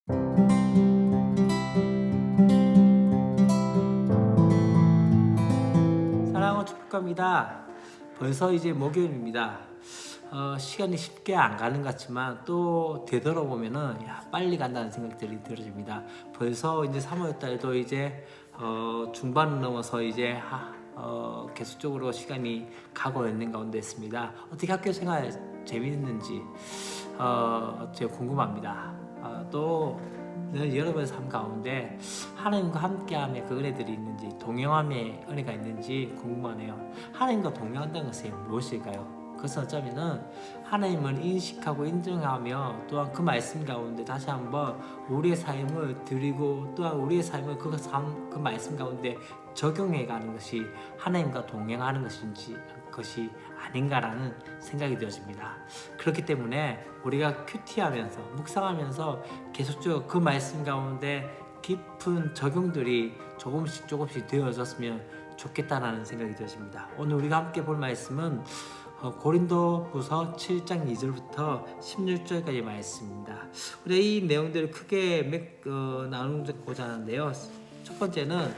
사랑하는 축복합니다. 벌써 이제 목요일입니다. 시간이 쉽게 안 가는 것 같지만 또 되돌아보면은 빨리 간다는 생각들이 들어집니다. 벌써 이제 3월 달도 이제 중반을 넘어서 이제 계속적으로 시간이 가고 있는 가운데 있습니다. 어떻게 학교 생활 재미있는지 제가 궁금합니다. 또 여러분의 삶 가운데 하나님과 함께함의 그 은혜들이 있는지, 동행함의 은혜가 있는지 궁금하네요. 하나님과 동행한다는 것이 무엇일까요? 그것은 어쩌면은 하나님을 인식하고 인정하며 또한 그 말씀 가운데 다시 한번 우리의 삶을 드리고 또한 우리의 삶을 그 말씀 가운데 적용해가는 것이 하나님과 동행하는 것이 아닌가라는 생각이 되어집니다. 그렇기 때문에 우리가 큐티하면서 묵상하면서 계속적으로 그 말씀 가운데 깊은 적용들이 조금씩 되어졌으면 좋겠다라는 생각이 되어집니다. 오늘 우리가 함께 볼 말씀은 고린도후서 7장 2절부터 16절까지 말씀입니다. 우리가 이 내용들을 크게 나누고자 하는데요. 첫 번째는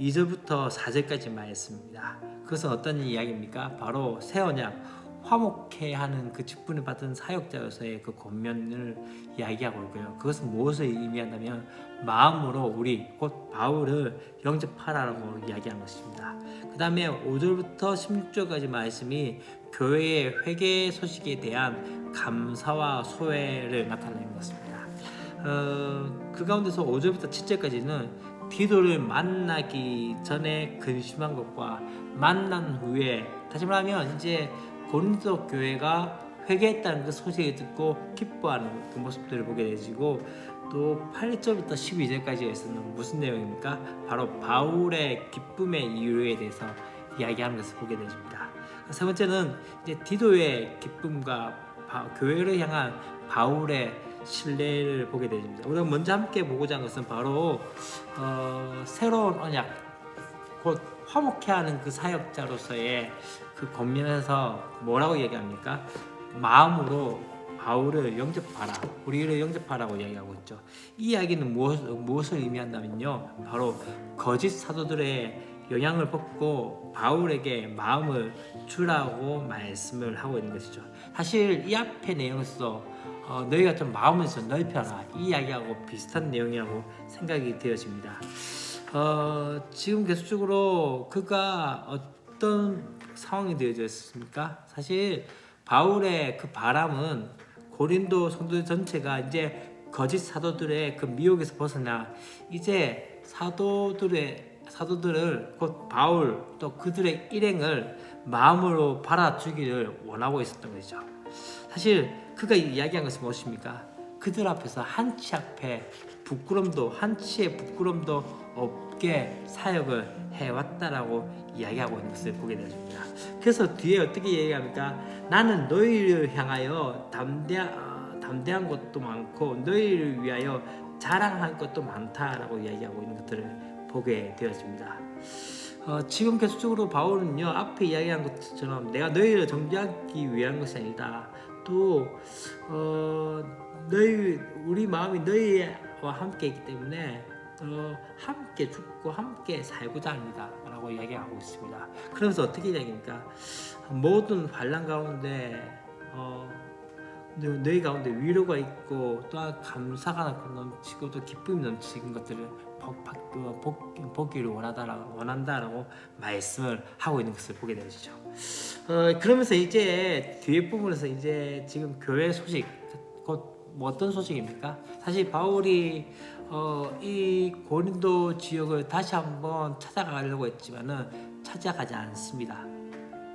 2절부터 4절까지 말씀입니다. 그것은 어떤 이야기입니까? 바로 새 언약 화목해 하는 그 직분을 받은 사역자로서의 그 권면을 이야기하고 있고요. 그것은 무엇을 의미한다면 마음으로 우리 곧 바울을 영접하라고 이야기한 것입니다. 그 다음에 5절부터 16절까지 말씀이 교회의 회개 소식에 대한 감사와 소회를 나타내는 것입니다. 그 가운데서 5절부터 7절까지는 디도를 만나기 전에 근심한 것과 만난 후에, 다시 말하면 이제 고린도 교회가 회개했다는 그 소식을 듣고 기뻐하는 그 모습들을 보게 되지고, 또 8절부터 12절까지에서는 무슨 내용입니까? 바로 바울의 기쁨의 이유에 대해서 이야기하는 것을 보게 되십니다. 세 번째는 이제 디도의 기쁨과 교회를 향한 바울의 신뢰를 보게 되십니다. 우리가 먼저 함께 보고자 하는 것은 바로 새로운 언약, 곧 화목해하는 그 사역자로서의 그 권면에서 뭐라고 얘기합니까? 마음으로 바울을 영접하라, 우리를 영접하라고 이야기하고 있죠. 이 이야기는 무엇을 의미한다면요, 바로 거짓 사도들의 영향을 받고 바울에게 마음을 주라고 말씀을 하고 있는 것이죠. 사실 이 앞의 내용에서 너희가 좀 마음을 좀 넓혀라, 이 이야기하고 비슷한 내용이라고 생각이 되어집니다. 지금 계속적으로 그가 어떤 상황이 되어졌습니까? 사실 바울의 그 바람은 고린도 성도들 전체가 이제 거짓 사도들의 그 미혹에서 벗어나 이제 사도들을 곧 바울 또 그들의 일행을 마음으로 받아주기를 원하고 있었던 것이죠. 사실 그가 이야기한 것은 무엇입니까? 그들 앞에서 한치 한치의 부끄럼도 없게 사역을 해왔다라고 이야기하고 있는 것을 보게 되십니다. 그래서 뒤에 어떻게 얘기합니까? 나는 너희를 향하여 담대한 것도 많고 너희를 위하여 자랑할 것도 많다라고 이야기하고 있는 것들을 보게 되었습니다. 지금 계속적으로 바울은요, 앞에 이야기한 것처럼 내가 너희를 정죄하기 위한 것이 아니다. 또 우리 마음이 너희와 함께 있기 때문에 함께 죽고 함께 살고자 합니다 라고 이야기하고 있습니다. 그러면서 어떻게 이야기합니까? 모든 환난 가운데 너희 가운데 위로가 있고 또한 감사가 넘치고 또 기쁨이 넘치는 것들을 보기를 원한다라고 말씀을 하고 있는 것을 보게 되시죠. 그러면서 이제 뒤에 부분에서 이제 지금 교회 소식, 곧 어떤 소식입니까? 사실 바울이 이 고린도 지역을 다시 한번 찾아가려고 했지만은 찾아가지 않습니다.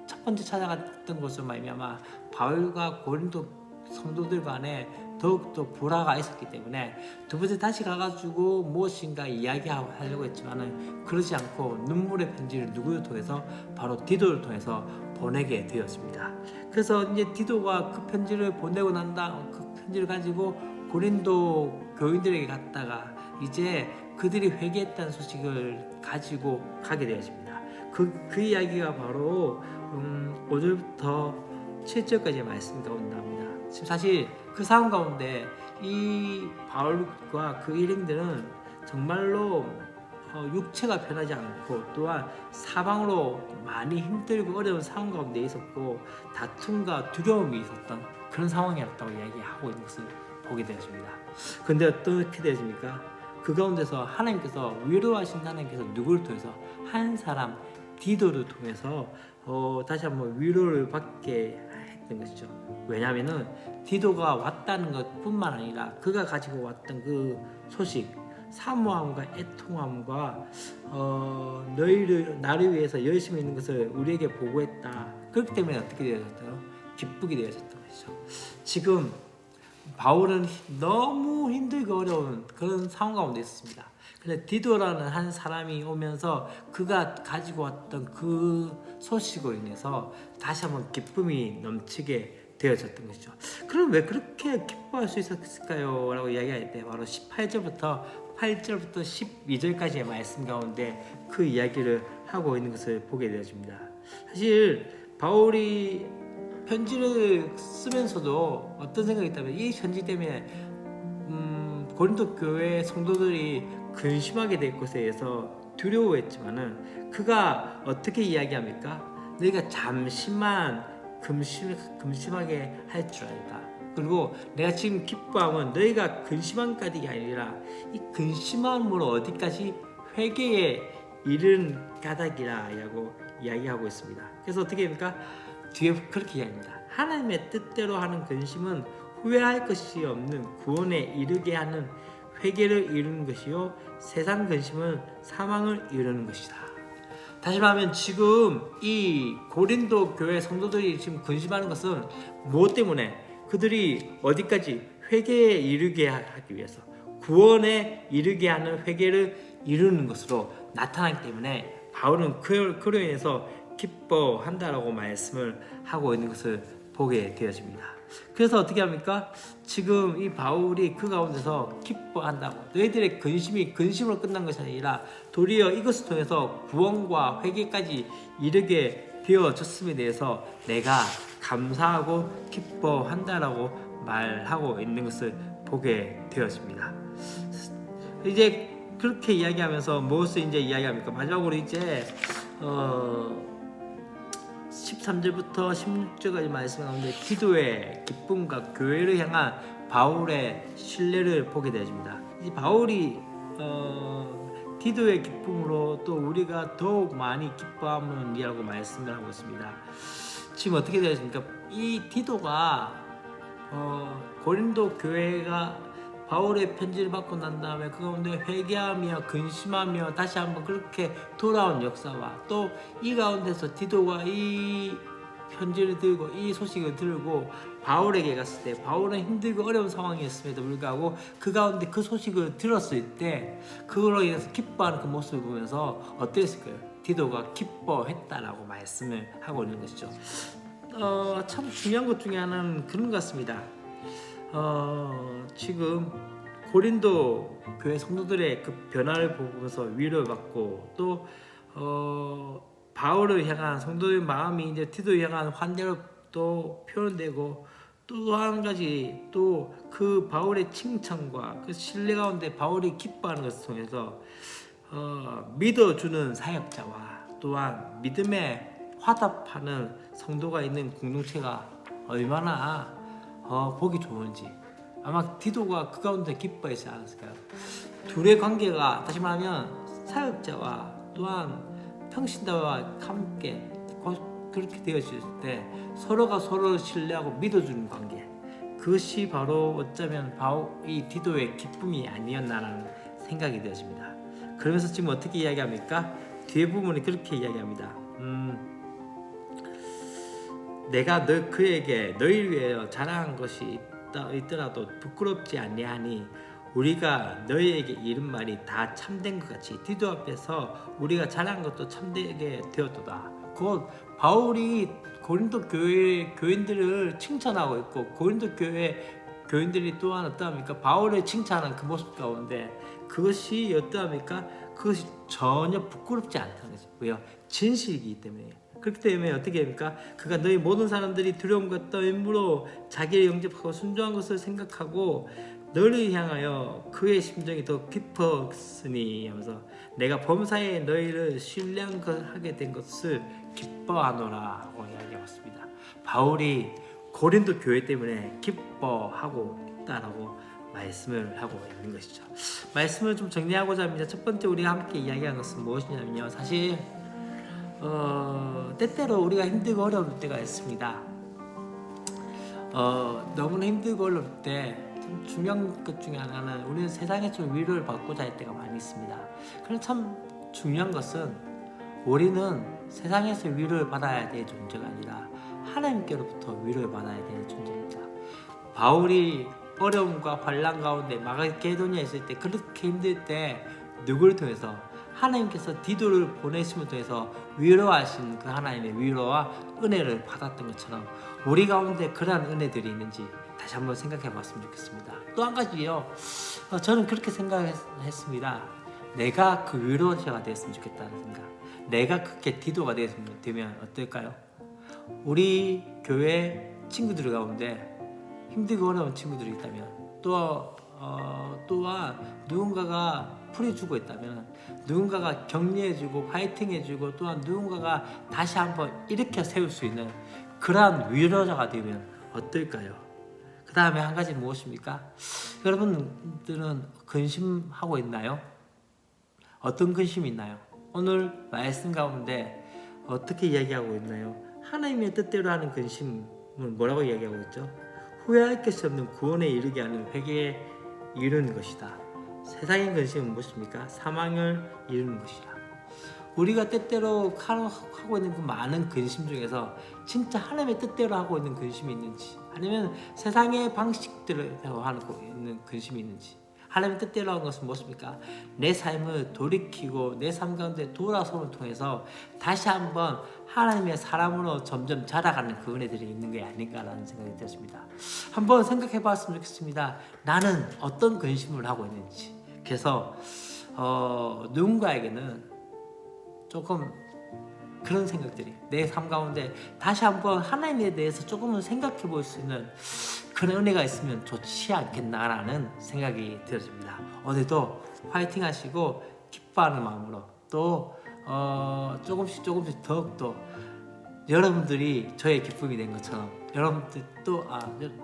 첫 번째 찾아갔던 곳은 말미암아 바울과 고린도 성도들 간에 더욱더 불화가 있었기 때문에 두 번째 다시 가가지고 무엇인가 이야기하려고 했지만은 그러지 않고 눈물의 편지를 누구를 통해서, 바로 디도를 통해서 보내게 되었습니다. 그래서 이제 디도가 그 편지를 보내고 그 편지를 가지고 고린도 교인들에게 갔다가 이제 그들이 회개했다는 소식을 가지고 가게 되었습니다. 그 이야기가 바로 5절부터 7절까지의 말씀 가운데 나옵니다. 지금 사실 그 상황 가운데 이 바울과 그 일행들은 정말로 육체가 편하지 않고 또한 사방으로 많이 힘들고 어려운 상황 가운데 있었고 다툼과 두려움이 있었던 그런 상황이었다고 이야기하고 있는 것을 보게 되었습니다. 그런데 어떻게 되십니까? 그 가운데서 하나님께서 위로하신 하나님께서 누구를 통해서 한 사람 디도를 통해서 다시 한번 위로를 받게 했던 것이죠. 왜냐하면은 디도가 왔다는 것뿐만 아니라 그가 가지고 왔던 그 소식, 사모함과 애통함과 너희를 나를 위해서 열심히 있는 것을 우리에게 보고했다. 그렇기 때문에 어떻게 되어졌어요? 기쁘게 되어졌던 것이죠. 지금 바울은 너무 힘들고 어려운 그런 상황 가운데 있었습니다. 그런데 디도라는 한 사람이 오면서 그가 가지고 왔던 그 소식으로 인해서 다시 한번 기쁨이 넘치게 되어졌던 것이죠. 그럼 왜 그렇게 기뻐할 수 있었을까요? 라고 이야기할 때 바로 18절부터 8절부터 12절까지의 말씀 가운데 그 이야기를 하고 있는 것을 보게 되어집니다. 사실 바울이 편지를 쓰면서도 어떤 생각이 있다면 이 편지 때문에 고린도 교회 성도들이 근심하게 될 것에 대해서 두려워했지만은 그가 어떻게 이야기합니까? 너희가 잠시만 근심하게 할 줄 알다. 그리고 내가 지금 기뻐함은 너희가 근심한 까닭이 아니라 이 근심함으로 어디까지 회개에 이른 까닭이라고 이야기하고 있습니다. 그래서 어떻게 합니까? 뒤에 그렇게 이야기합니다. 하나님의 뜻대로 하는 근심은 후회할 것이 없는 구원에 이르게 하는 회개를 이루는 것이요 세상 근심은 사망을 이루는 것이다. 다시 말하면 지금 이 고린도 교회 성도들이 지금 근심하는 것은 무엇 때문에? 그들이 어디까지 회개에 이르게 하기 위해서 구원에 이르게 하는 회개를 이루는 것으로 나타나기 때문에 바울은 그로 인해서 기뻐한다라고 말씀을 하고 있는 것을 보게 되어집니다. 그래서 어떻게 합니까? 지금 이 바울이 그 가운데서 기뻐한다고 너희들의 근심이 근심으로 끝난 것이 아니라 도리어 이것을 통해서 구원과 회개까지 이르게 되어졌음에 대해서 내가 감사하고 기뻐한다라고 말하고 있는 것을 보게 되었습니다. 이제 그렇게 이야기하면서 무엇을 이제 이야기합니까? 마지막으로 이제 13절부터 16절까지 말씀 가운데 기도의 기쁨과 교회를 향한 바울의 신뢰를 보게 되어집니다. 이 바울이 기도의 기쁨으로 또 우리가 더욱 많이 기뻐함이라고 말씀을 하고 있습니다. 지금 어떻게 되었습니까? 이 디도가 고린도 교회가 바울의 편지를 받고 난 다음에 그 가운데 회개하며 근심하며 다시 한번 그렇게 돌아온 역사와 또 이 가운데서 디도가 이 편지를 들고 이 소식을 들고 바울에게 갔을 때 바울은 힘들고 어려운 상황이었음에도 불구하고 그 가운데 그 소식을 들었을 때 그걸로 인해서 기뻐하는 그 모습을 보면서 어땠을까요? 디도가 기뻐했다라고 말씀을 하고 있는 것이죠. 참 중요한 것 중에 하나는 그런 것 같습니다. 지금 고린도 교회 성도들의 그 변화를 보면서 위로를 받고 또 바울을 향한 성도의 마음이 이제 디도를 향한 환대로 또 표현되고 또 한 가지 또 그 바울의 칭찬과 그 신뢰 가운데 바울이 기뻐하는 것을 통해서 믿어주는 사역자와 또한 믿음에 화답하는 성도가 있는 공동체가 얼마나 보기 좋은지 아마 디도가 그 가운데 기뻐하지 않았을까요? 둘의 관계가 다시 말하면 사역자와 또한 평신도와 함께 그렇게 되어질 때 서로가 서로를 신뢰하고 믿어주는 관계 그것이 바로 어쩌면 이 디도의 기쁨이 아니었나라는 생각이 되어집니다. 그러면서 지금 어떻게 이야기합니까? 뒤에 부분이 그렇게 이야기합니다. 내가 그에게 너희를 위하여 자랑한 것이 있더라도 부끄럽지 아니하니 우리가 너희에게 이른 말이 다 참된 것 같이 디도 앞에서 우리가 자랑한 것도 참되게 되었도다. 곧 바울이 고린도 교회 교인들을 칭찬하고 있고 고린도 교회 교인들이 또한 어떠합니까? 바울을 칭찬하는 그 모습 가운데 그것이 어떠합니까? 그것이 전혀 부끄럽지 않다는 거죠. 왜요? 진실이기 때문에 그렇기 때문에 어떻게 합니까? 그가 너희 모든 사람들이 두려움과 떨림으로 자기를 영접하고 순종한 것을 생각하고 너를 향하여 그의 심정이 더 깊었으니 하면서 내가 범사에 너희를 신뢰하게 된 것을 기뻐하노라 하고 이야기하고 있습니다. 바울이 고린도 교회 때문에 기뻐하고 있다라고 말씀을 하고 있는 것이죠. 말씀을 좀 정리하고자 합니다. 첫 번째 우리가 함께 이야기한 것은 무엇이냐면요, 사실 때때로 우리가 힘들고 어려울 때가 있습니다. 너무나 힘들고 어려울 때 참 중요한 것 중에 하나는 우리는 세상에 좀 위로를 받고자 할 때가 많이 있습니다. 그런데 참 중요한 것은 우리는 세상에서 위로를 받아야 될 존재가 아니라 하나님께로부터 위로를 받아야 될 존재입니다. 바울이 어려움과 환난 가운데 마게도냐에 있을 때 그렇게 힘들 때 누구를 통해서 하나님께서 디도를 보내심을 통해서 위로하신 그 하나님의 위로와 은혜를 받았던 것처럼 우리 가운데 그러한 은혜들이 있는지 다시 한번 생각해 봤으면 좋겠습니다. 또 한 가지요, 저는 그렇게 생각했습니다. 내가 그 위로자가 되었으면 좋겠다는 생각. 내가 그렇게 디도가 되면 어떨까요? 우리 교회 친구들 가운데 힘들고 어려운 친구들이 있다면, 또한 누군가가 풀어주고 있다면, 누군가가 격려해주고 파이팅해주고, 또한 누군가가 다시 한번 일으켜 세울 수 있는 그러한 위로자가 되면 어떨까요? 그 다음에 한 가지 무엇입니까? 여러분들은 근심하고 있나요? 어떤 근심이 있나요? 오늘 말씀 가운데 어떻게 이야기하고 있나요? 하나님의 뜻대로 하는 근심은 뭐라고 이야기하고 있죠? 후회할 것이 없는 구원에 이르게 하는 회개에 이르는 것이다. 세상의 근심은 무엇입니까? 사망을 이루는 것이다. 우리가 때때로 하고 있는 그 많은 근심 중에서 진짜 하나님의 뜻대로 하고 있는 근심이 있는지, 아니면 세상의 방식대로 하고 있는 근심이 있는지. 하나님의 뜻대로 하는 것은 무엇입니까? 내 삶을 돌이키고 내 삶 가운데 돌아섬을 통해서 다시 한번 하나님의 사람으로 점점 자라가는 그 은혜들이 있는 게 아닌가라는 생각이 들었습니다. 한번 생각해 봤으면 좋겠습니다. 나는 어떤 근심을 하고 있는지. 그래서 누군가에게는 조금 그런 생각들이 내 삶 가운데 다시 한번 하나님에 대해서 조금은 생각해 볼 수 있는 그런 은혜가 있으면 좋지 않겠나라는 생각이 들어집니다. 오늘도 화이팅 하시고 기뻐하는 마음으로 또 조금씩 더욱더 여러분들이 저의 기쁨이 된 것처럼 여러분들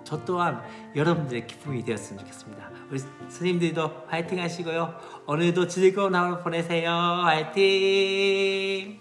저 또한 여러분들의 기쁨이 되었으면 좋겠습니다. 우리 스님들도 화이팅 하시고요. 오늘도 즐거운 하루 보내세요. 화이팅!